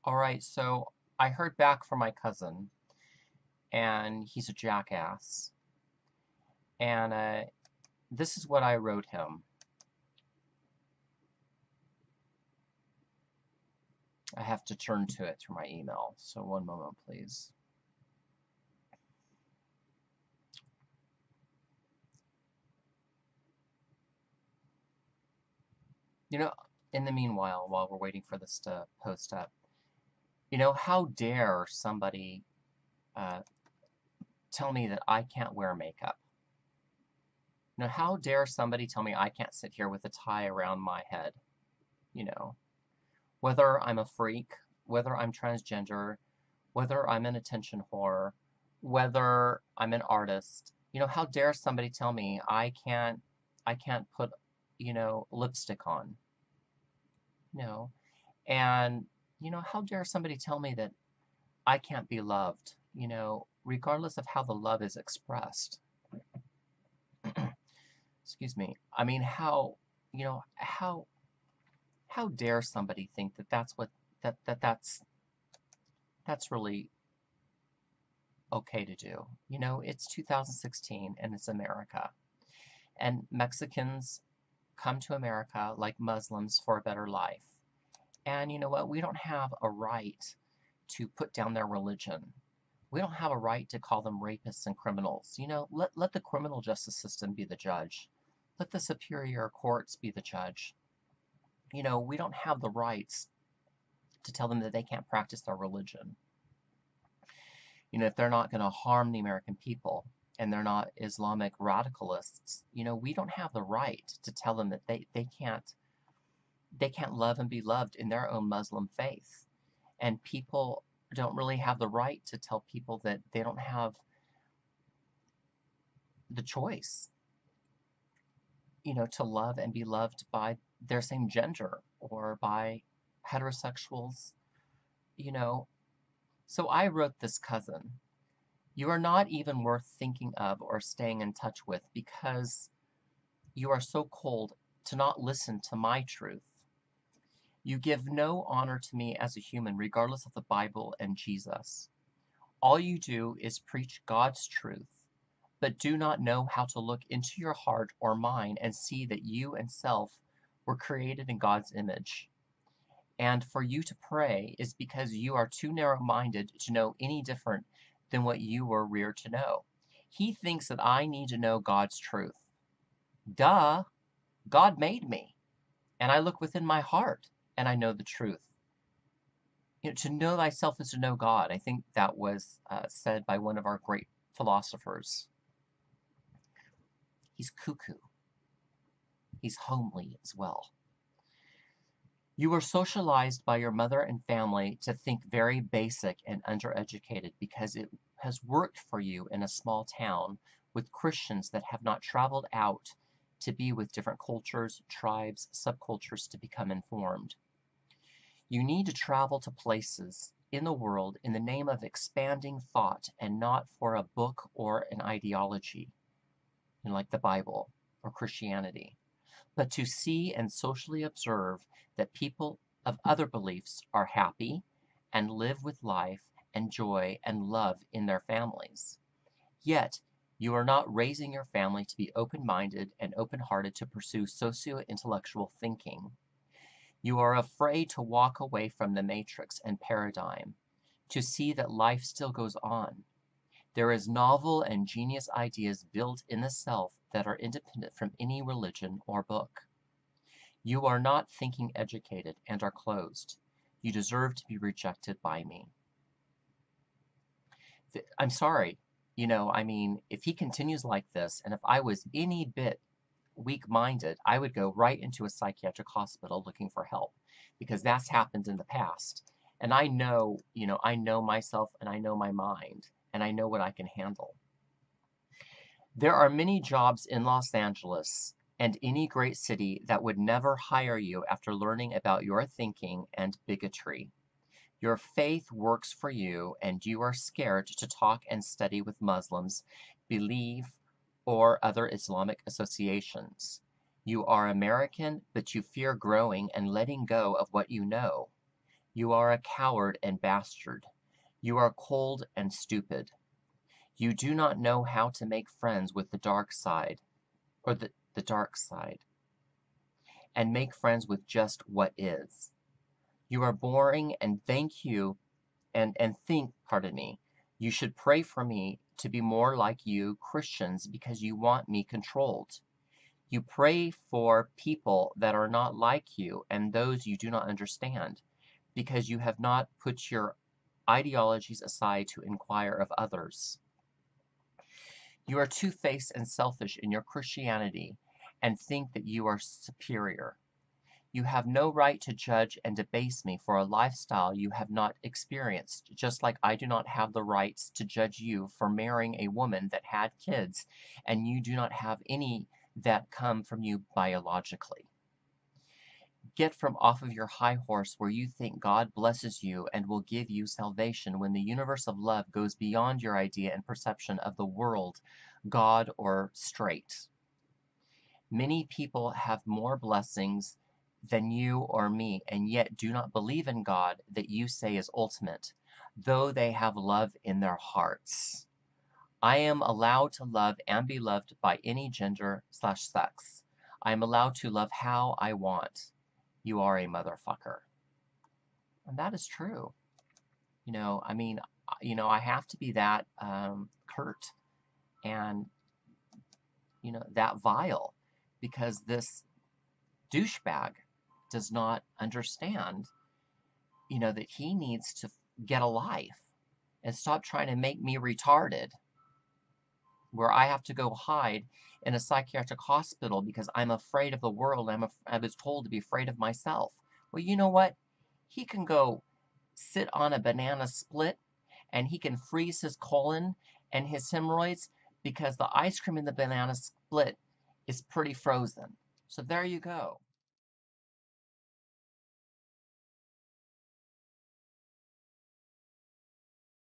All right, so I heard back from my cousin, and he's a jackass. And this is what I wrote him. I have to turn to it through my email, so one moment, please. You know, in the meanwhile, while we're waiting for this to post up, how dare somebody uh, tell me that I can't wear makeup? How dare somebody tell me I can't sit here with a tie around my head? You know, whether I'm a freak, whether I'm transgender, whether I'm an attention whore, whether I'm an artist. How dare somebody tell me I can't put, lipstick on? No. And, how dare somebody tell me that I can't be loved, regardless of how the love is expressed. Excuse me. I mean, how dare somebody think that that's really okay to do? It's 2016 and it's America. And Mexicans come to America like Muslims for a better life. And you know what? We don't have a right to put down their religion. We don't have a right to call them rapists and criminals. Let the criminal justice system be the judge. Let the superior courts be the judge. We don't have the rights to tell them that they can't practice their religion. If they're not going to harm the American people and they're not Islamic radicalists, we don't have the right to tell them that they can't love and be loved in their own Muslim faith. And people don't really have the right to tell people that they don't have the choice, to love and be loved by their same gender or by heterosexuals, So I wrote this cousin. You are not even worth thinking of or staying in touch with because you are so cold to not listen to my truth. You give no honor to me as a human, regardless of the Bible and Jesus. All you do is preach God's truth, but do not know how to look into your heart or mind and see that you and self were created in God's image. And for you to pray is because you are too narrow-minded to know any different than what you were reared to know. He thinks that I need to know God's truth. Duh! God made me, and I look within my heart, and I know the truth. To know thyself is to know God. I think that was said by one of our great philosophers. He's cuckoo. He's homely as well. You were socialized by your mother and family to think very basic and undereducated because it has worked for you in a small town with Christians that have not traveled out to be with different cultures, tribes, subcultures to become informed. You need to travel to places in the world in the name of expanding thought and not for a book or an ideology, like the Bible or Christianity, but to see and socially observe that people of other beliefs are happy and live with life and joy and love in their families. Yet, you are not raising your family to be open-minded and open-hearted to pursue socio-intellectual thinking. You are afraid to walk away from the matrix and paradigm, to see that life still goes on. There is novel and genius ideas built in the self that are independent from any religion or book. You are not thinking educated and are closed. You deserve to be rejected by me. I'm sorry, if he continues like this, and if I was any bit weak-minded, I would go right into a psychiatric hospital looking for help, because that's happened in the past. And I know myself and I know my mind, and I know what I can handle. There are many jobs in Los Angeles and any great city that would never hire you after learning about your thinking and bigotry. Your faith works for you, and you are scared to talk and study with Muslims, believe, or other Islamic associations. You are American, but you fear growing and letting go of what you know. You are a coward and bastard. You are cold and stupid. You do not know how to make friends with the dark side, or the dark side, and make friends with just what is. You are boring and think, pardon me, you should pray for me to be more like you Christians because you want me controlled. You pray for people that are not like you and those you do not understand, because you have not put your ideologies aside to inquire of others. You are two-faced and selfish in your Christianity and think that you are superior. You have no right to judge and debase me for a lifestyle you have not experienced, just like I do not have the rights to judge you for marrying a woman that had kids, and you do not have any that come from you biologically. Get from off of your high horse where you think God blesses you and will give you salvation when the universe of love goes beyond your idea and perception of the world, God, or straight. Many people have more blessings than you or me, and yet do not believe in God that you say is ultimate, though they have love in their hearts. I am allowed to love and be loved by any gender/sex. I am allowed to love how I want. You are a motherfucker. And that is true. I have to be that curt and, that vile, because this douchebag does not understand, that he needs to get a life and stop trying to make me retarded, where I have to go hide in a psychiatric hospital because I'm afraid of the world. I was told to be afraid of myself. Well, you know what? He can go sit on a banana split and he can freeze his colon and his hemorrhoids because the ice cream in the banana split is pretty frozen. So there you go.